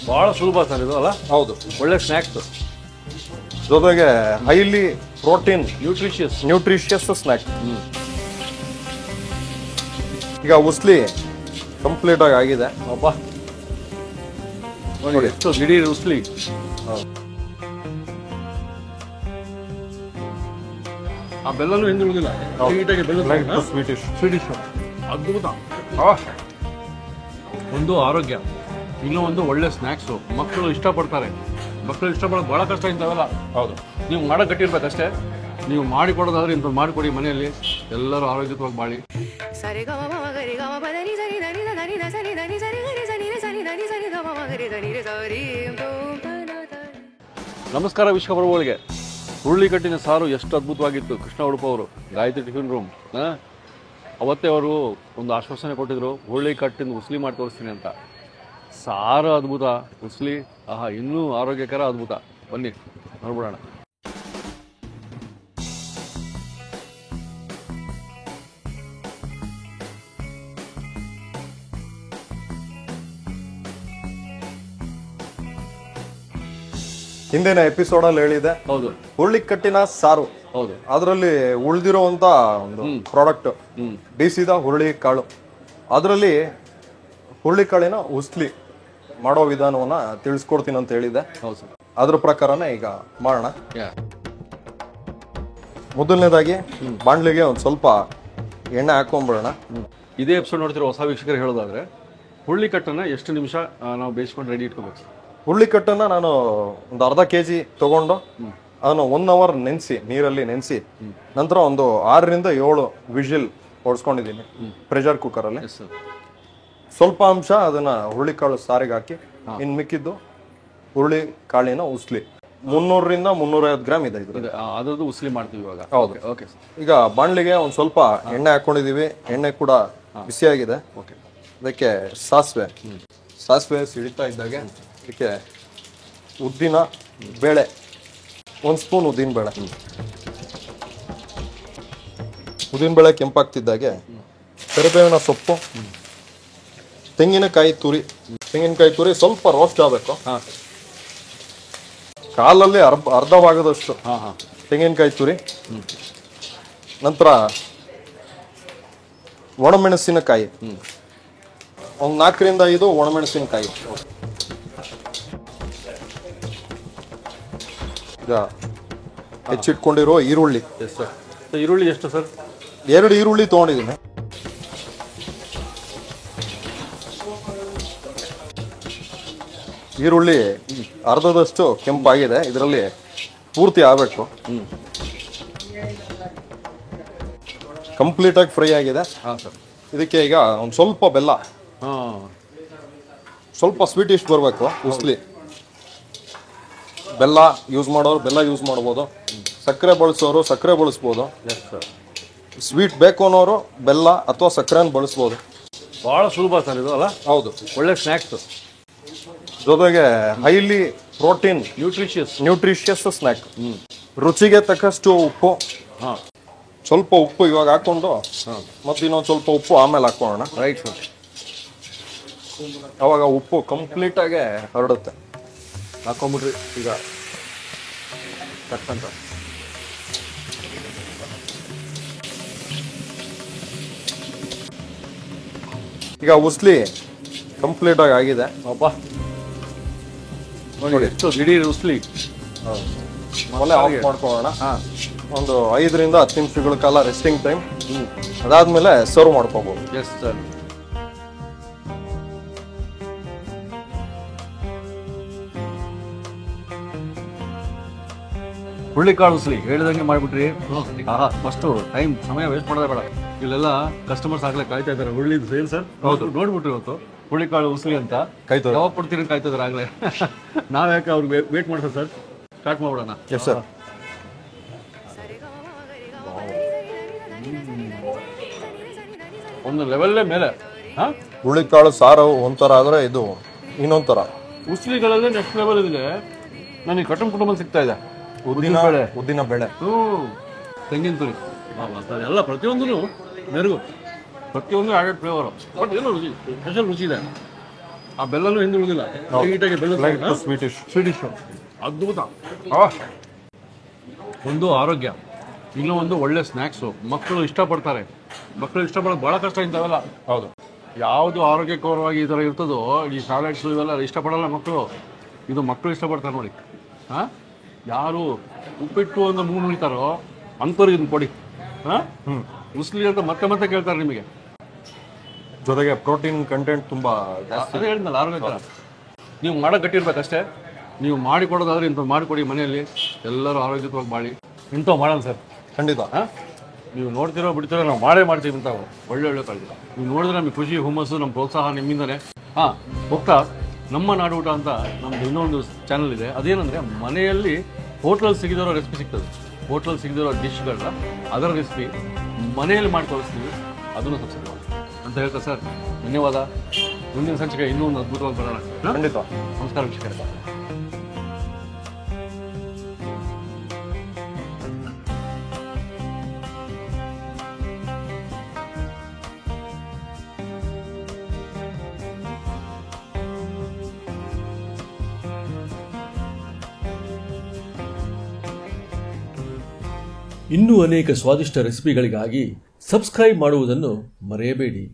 ಭಾಳ ಸುಲಭ ಸರ್ ಇದು ಅಲ್ಲ. ಹೌದು, ಒಳ್ಳೆ ಸ್ನ್ಯಾಕ್ಸ್, ಜೊತೆಗೆ ಹೈಲಿ ಪ್ರೋಟೀನ್ ನ್ಯೂಟ್ರಿಷಿಯಸ್ ಸ್ನ್ಯಾಕ್. ಈಗ ಉಸ್ಲಿ ಕಂಪ್ಲೀಟ್ ಆಗಿ ಆಗಿದೆ. ಅಬ್ಬ ನೋಡಿ ಎಷ್ಟು ದಿಢೀರ್ ಉಸ್ಲಿ. ಆ ಬೆಲ್ಲನೂ ಹಿಂದುಳಿದಿಲ್ಲ, ನೀಟಾಗಿ ಬೆಲ್ಲ ಸ್ವೀಟಿಶ್ ಅದ್ಭುತ. ಒಂದು ಆರೋಗ್ಯ, ಇನ್ನೂ ಒಂದು ಒಳ್ಳೆ ಸ್ನ್ಯಾಕ್ಸು. ಮಕ್ಕಳು ಇಷ್ಟಪಡ್ತಾರೆ. ಮಕ್ಕಳು ಇಷ್ಟಪಡೋದು ಭಾಳ ಕಷ್ಟ ಇಂಥವೆಲ್ಲ. ಹೌದು, ನೀವು ಮಾಡೋಕೆ ಗಟ್ಟಿರ್ಬೇಕಷ್ಟೇ. ನೀವು ಮಾಡಿಕೊಡೋದಾದ್ರೆ ಇಂಥದ್ದು ಮಾಡಿಕೊಡಿ ಮನೆಯಲ್ಲಿ, ಎಲ್ಲರೂ ಆರೋಗ್ಯವಾಗಿ ಬಾಳಿ. ನಮಸ್ಕಾರ ವಿಶ್ವಪ್ರಭುಗಳಿಗೆ. ಹುರುಳಿಕಟ್ಟಿನ ಸಾರು ಎಷ್ಟು ಅದ್ಭುತವಾಗಿತ್ತು. ಕೃಷ್ಣ ಉಡುಪ ಅವರು ಗಾಯತ್ರಿ ಟಿಫಿನ್ ರೂಮ್ ಅವತ್ತೇ ಅವರು ಒಂದು ಆಶ್ವಾಸನೆ ಕೊಟ್ಟಿದ್ರು, ಹುರುಳಿಕಟ್ಟಿನ ಉಸ್ಲಿ ಮಾಡಿ ತೋರಿಸ್ತೀನಿ ಅಂತ. ಸಾರು ಅದ್ಭುತ, ಉಸ್ಲಿ ಆಹಾ ಇನ್ನೂ ಆರೋಗ್ಯಕರ ಅದ್ಭುತ. ಬನ್ನಿ ನೋಡ್ಬಿಡೋಣ. ಹಿಂದಿನ ಎಪಿಸೋಡ್ ಅಲ್ಲಿ ಹೇಳಿದೆ, ಹೌದು, ಹುರುಳಿಕಟ್ಟಿನ ಸಾರು. ಹೌದು, ಅದರಲ್ಲಿ ಉಳಿದಿರುವಂತ ಒಂದು ಪ್ರಾಡಕ್ಟ್ ಬೀಸಿದ ಹುರುಳಿ ಕಾಳು. ಅದರಲ್ಲಿ ಹುರುಳಿಕಾಳಿನ ಉಸ್ಲಿ ಮಾಡೋ ವಿಧಾನವನ್ನ ತಿಳಿಸ್ಕೊಡ್ತೀನಿ ಅಂತ ಹೇಳಿದೆ. ಹೌದು ಸರ್, ಅದ್ರ ಪ್ರಕಾರನೇ ಈಗ ಮಾಡೋಣ. ಮೊದಲನೇದಾಗಿ ಬಾಣ್ಲಿಗೆ ಒಂದು ಸ್ವಲ್ಪ ಎಣ್ಣೆ ಹಾಕೊಂಡ್ಬಿಡೋಣ. ಇದೇ ಎಪಿಸೋಡ್ ನೋಡ್ತಿರೋ ಹೊಸ ವೀಕ್ಷಕರು ಹೇಳೋದಾದ್ರೆ, ಹುರುಳಿಕಟ್ಟನ್ನ ಎಷ್ಟು ನಿಮಿಷ ನಾವು ಬೇಯಿಸ್ಕೊಂಡು ರೆಡಿ ಇಟ್ಕೋಬೇಕು? ಹುರುಳಿಕಟ್ಟನ್ನ ನಾನು ಒಂದು ಅರ್ಧ kg ತಗೊಂಡು ಅದನ್ನು 1 hour ನೀರಲ್ಲಿ ನೆನೆಸಿ ನಂತರ ಒಂದು 6 ರಿಂದ 7 ವಿಜಿಲ್ ಹೊಡ್ಸ್ಕೊಂಡಿದ್ದೀನಿ ಪ್ರೆಷರ್ ಕುಕ್ಕರ್ ಅಲ್ಲಿ. ಸ್ವಲ್ಪ ಅಂಶ ಅದನ್ನ ಹುರುಳಿಕಾಳು ಸಾರಿಗೆ ಹಾಕಿ, ಇನ್ ಮಿಕ್ಕಿದ್ದು ಹುರುಳಿ ಕಾಳಿನ ಉಸ್ಲಿ 300 ರಿಂದ 350 ಗ್ರಾಮ್ ಇದೆ. ಅದ್ರದ್ದು ಉಸ್ಲಿ ಮಾಡ್ತೀವಿ ಇವಾಗ. ಹೌದು, ಓಕೆ. ಈಗ ಬಾಣ್ಲಿಗೆ ಒಂದ್ ಸ್ವಲ್ಪ ಎಣ್ಣೆ ಹಾಕೊಂಡಿದೀವಿ. ಎಣ್ಣೆ ಕೂಡ ಬಿಸಿಯಾಗಿದೆ. ಅದಕ್ಕೆ ಸಾಸಿವೆ ಸಿಡಿತಾ ಇದ್ದಾಗೆ ಅದಕ್ಕೆ ಉದ್ದಿನ ಬೇಳೆ, 1 ಸ್ಪೂನ್ ಉದ್ದಿನ ಬೇಳೆ ಕೆಂಪಾಗ್ತಿದ್ದಾಗೆ ಕರಿಬೇವಿನ ಸೊಪ್ಪು, ತೆಂಗಿನಕಾಯಿ ತುರಿ ಸ್ವಲ್ಪ ರೋಸ್ಟ್ ಆಗಬೇಕು. ಕಾಲಲ್ಲಿ ಅರ್ಧ ಭಾಗದಷ್ಟು ತೆಂಗಿನಕಾಯಿ ತುರಿ, ನಂತರ ಒಣಮೆಣಸಿನಕಾಯಿ, ಒಂದು 4 ರಿಂದ 5 ಒಣಮೆಣಸಿನಕಾಯಿ. ಈಗ ಹೆಚ್ಚಿಟ್ಕೊಂಡಿರೋ ಈರುಳ್ಳಿ. ಈರುಳ್ಳಿ ಎಷ್ಟು ಸರ್? 2 ಈರುಳ್ಳಿ ತಗೊಂಡಿದ್ದೀನಿ. ಈರುಳ್ಳಿ ಅರ್ಧದಷ್ಟು ಕೆಂಪಾಗಿದೆ, ಇದರಲ್ಲಿ ಪೂರ್ತಿ ಆಗಬೇಕು. ಕಂಪ್ಲೀಟ್ ಆಗಿ ಫ್ರೈ ಆಗಿದೆ. ಇದಕ್ಕೆ ಈಗ ಒಂದು ಸ್ವಲ್ಪ ಬೆಲ್ಲ, ಸ್ವಲ್ಪ ಸ್ವೀಟಿಶ್ ಬರಬೇಕು ಉಸ್ಲಿ. ಬೆಲ್ಲ ಯೂಸ್ ಮಾಡೋರು ಬೆಲ್ಲ ಯೂಸ್ ಮಾಡ್ಬೋದು, ಸಕ್ಕರೆ ಬಳಸೋರು ಸಕ್ಕರೆ ಬಳಸ್ಬೋದು. ಸ್ವೀಟ್ ಬೇಕು ಅನ್ನೋರು ಬೆಲ್ಲ ಅಥವಾ ಸಕ್ಕರೆನ ಬಳಸ್ಬೋದು. ಭಾಳ ಸುಲಭ ಸರ್ ಇದು ಅಲ್ಲ. ಹೌದು, ಒಳ್ಳೆ ಸ್ನ್ಯಾಕ್ಸ್, ಜೊತೆಗೆ ಹೈಲಿ ಪ್ರೋಟೀನ್ ನ್ಯೂಟ್ರಿಷಿಯಸ್ ಸ್ನ್ಯಾಕ್. ರುಚಿಗೆ ತಕ್ಕಷ್ಟು ಉಪ್ಪು, ಸ್ವಲ್ಪ ಉಪ್ಪು ಇವಾಗ ಹಾಕೊಂಡು ಮತ್ತೆ ಇನ್ನೊಂದು ಸ್ವಲ್ಪ ಉಪ್ಪು ಆಮೇಲೆ ಹಾಕೋಣ. Right sir. ಅವಾಗ ಉಪ್ಪು ಕಂಪ್ಲೀಟ್ ಆಗಿ ಹರಡುತ್ತೆ. ಹಾಕೊಂಬಿಟ್ರಿ ಈಗ ತಕ್ಕಂತ. ಈಗ ಉಸ್ಲಿ ಕಂಪ್ಲೀಟ್ ಆಗಿ ಆಗಿದೆ. ಅಬ್ಬ ನೋಡಿ ಎಷ್ಟು ದಿಢೀರ್ ಉಸ್ಲಿ. ಒಲೆ ಆಫ್ ಮಾಡ್ಕೊಳ್ಳೋಣ. ಒಂದು 5 ರಿಂದ 10 ನಿಮಿಷಗಳ ಕಾಲ ರೆಸ್ಟಿಂಗ್ ಟೈಮ್. ಅದಾದ್ಮೇಲೆ ಸರ್ವ್ ಮಾಡ್ಕೋಬಹುದು. Yes sir. ಹುರುಳಿಕಾಳು ಉಸ್ಲಿ ಹೇಳಿದಂಗೆ ಮಾಡಿಬಿಟ್ರಿ. ಫಸ್ಟು ಸಮಯ ವೇಸ್ಟ್ ಮಾಡೋದೇ ಬೇಡ. ಇಲ್ಲೆಲ್ಲ ಕಸ್ಟಮರ್ಸ್ ಆಗ್ಲೇ ಕಾಯ್ತಾ ಇದ್ದಾರೆ. ಹುರುಳಿದು ಸೇಲ್ ಸರ್. ಹೌದು, ನೋಡ್ಬಿಟ್ರಿ ಇವತ್ತು ಹುರುಳಿಕಾಳು ಉಸ್ಲಿ ಅಂತ ಯಾವಾಗ ಕೊಡ್ತೀರಿ ಕಾಯ್ತಾ ಇದ್ದಾರೆ ಆಗ್ಲೇ. ನಾವ್ ಯಾಕೆ ಅವ್ರಿಗೆ ವೇಟ್ ಮಾಡ್ಸೋದು ಸರ್? ಸ್ಟಾರ್ಟ್ ಮಾಡ್ಬಿಡೋಣ. Yes sir. ಒಂದು ಲೆವೆಲ್ಲೇ ಮೇಲೆ. ಹುರುಳಿಕಾಳು ಸಾರು ಒಂಥರ ಆದ್ರೆ ಇದು ಇನ್ನೊಂಥರ. ಉಸ್ಲಿಗಳಲ್ಲೇ ನೆಕ್ಸ್ಟ್ ಲೆವೆಲ್ ಇದೆ. ನನಗೆ ಕಟನ್ ಕುಟುಂಬ ಸಿಗ್ತಾ ಇದೆ. ಉದ್ದಿನ ಬೇಳೆ, ತೆಂಗಿನ ತುರಿ, ಎಲ್ಲ ಪ್ರತಿಯೊಂದು ಮೆರುಗು, ಪ್ರತಿಯೊಂದು ಆ್ಯಡೆಡ್ ಫ್ಲೇವರು. ಬಟ್ ಏನು ರುಚಿ, ಸ್ಪೆಷಲ್ ರುಚಿ ಇದೆ. ಆ ಬೆಲ್ಲನೂ ಹಿಂದುಳಿದಿಲ್ಲ, ನೀಟಾಗಿ ಬೆಲ್ಲ ಸ್ವೀಟಿಶ್ ಅದ್ಭುತ. ಒಂದು ಆರೋಗ್ಯ, ಇನ್ನೂ ಒಂದು ಒಳ್ಳೆ ಸ್ನ್ಯಾಕ್ಸು. ಮಕ್ಕಳು ಇಷ್ಟಪಡ್ತಾರೆ. ಮಕ್ಕಳು ಇಷ್ಟಪಡೋದು ಭಾಳ ಕಷ್ಟ ಇಂಥವೆಲ್ಲ. ಹೌದು. ಯಾವುದು ಆರೋಗ್ಯಕರವಾಗಿ ಈ ಥರ ಇರ್ತದೋ, ಈ ಸ್ಯಾಲೆಡ್ಸು ಇವೆಲ್ಲ ಇಷ್ಟಪಡಲ್ಲ ಮಕ್ಕಳು. ಇದು ಮಕ್ಕಳು ಇಷ್ಟಪಡ್ತಾರೆ ನೋಡಿ. ಹಾಂ, ಯಾರು ಉಪ್ಪಿಟ್ಟು ಒಂದು ಮೂರು ಉಳಿತಾರೋ ಅಂಥವ್ರಿಗೆ ಇದನ್ನು ಕೊಡಿ. ಹಾಂ, ಉಸ್ಲಿ ಅಂತ ಮತ್ತೆ ಮತ್ತೆ ಕೇಳ್ತಾರೆ ನಿಮಗೆ. ಜೊತೆಗೆ ಪ್ರೋಟೀನ್ ಕಂಟೆಂಟ್ ತುಂಬಾ ಜಾಸ್ತಿ. ಅದೇ ಹೇಳಿದ್ನಲ್ಲ, ಆರೋಗ್ಯಕರ. ನೀವು ಮಾಡೋ ಗಟ್ಟಿರ್ಬೇಕಷ್ಟೇ. ನೀವು ಮಾಡಿಕೊಡೋದಾದ್ರೆ ಇಂಥದ್ದು ಮಾಡಿಕೊಡಿ ಮನೆಯಲ್ಲಿ, ಎಲ್ಲರೂ ಆರೋಗ್ಯವಾಗಿ ಬಾಳಿ. ಇಂಥವು ಮಾಡೋಣ ಸರ್, ಖಂಡಿತ. ಹಾಂ, ನೀವು ನೋಡ್ತಿರೋ ಬಿಡ್ತಿರೋ ನಾವು ಮಾಡೇ ಮಾಡ್ತೀವಿ ಇಂಥವು ಒಳ್ಳೆ ಕಾಳಜಿ. ನೀವು ನೋಡಿದ್ರೆ ನಮಗೆ ಖುಷಿ, ಹುಮ್ಮಸ್ಸು, ನಮ್ಮ ಪ್ರೋತ್ಸಾಹ ನಿಮ್ಮಿಂದನೇ. ಹಾಂ, ಹೋಗ್ತಾ ನಮ್ಮ ನಾಡು ಊಟ ಅಂತ ನಮ್ದು ಇನ್ನೊಂದು ಚಾನಲ್ ಇದೆ. ಅದೇನಂದರೆ ಮನೆಯಲ್ಲಿ ಹೋಟ್ಲಲ್ಲಿ ಸಿಗದಿರೋ ರೆಸಿಪಿ ಸಿಗ್ತದೆ. ಹೋಟ್ಲಲ್ಲಿ ಸಿಗದಿರೋ ಡಿಶ್ಗಳನ್ನ ಅದರ ರೆಸಿಪಿ ಮನೆಯಲ್ಲಿ ಮಾಡಿ ತೋರಿಸ್ತೀವಿ. ಅದನ್ನು ಸಬ್ಸ್ಕ್ರೈಬ್ ಮಾಡಿ ಅಂತ ಹೇಳ್ತಾ ಸರ್, ಧನ್ಯವಾದ. ಮುಂದಿನ ಸಂಚಿಕೆ ಇನ್ನೂ ಒಂದು ಅದ್ಭುತವಾಗಿ ಬರೋಣ. ಖಂಡಿತ. ನಮಸ್ಕಾರ ವೀಕ್ಷಕರೇ. ಇನ್ನೂ ಅನೇಕ ಸ್ವಾದಿಷ್ಟ ರೆಸಿಪಿಗಳಿಗಾಗಿ ಸಬ್ಸ್ಕ್ರೈಬ್ ಮಾಡುವುದನ್ನು ಮರೆಯಬೇಡಿ.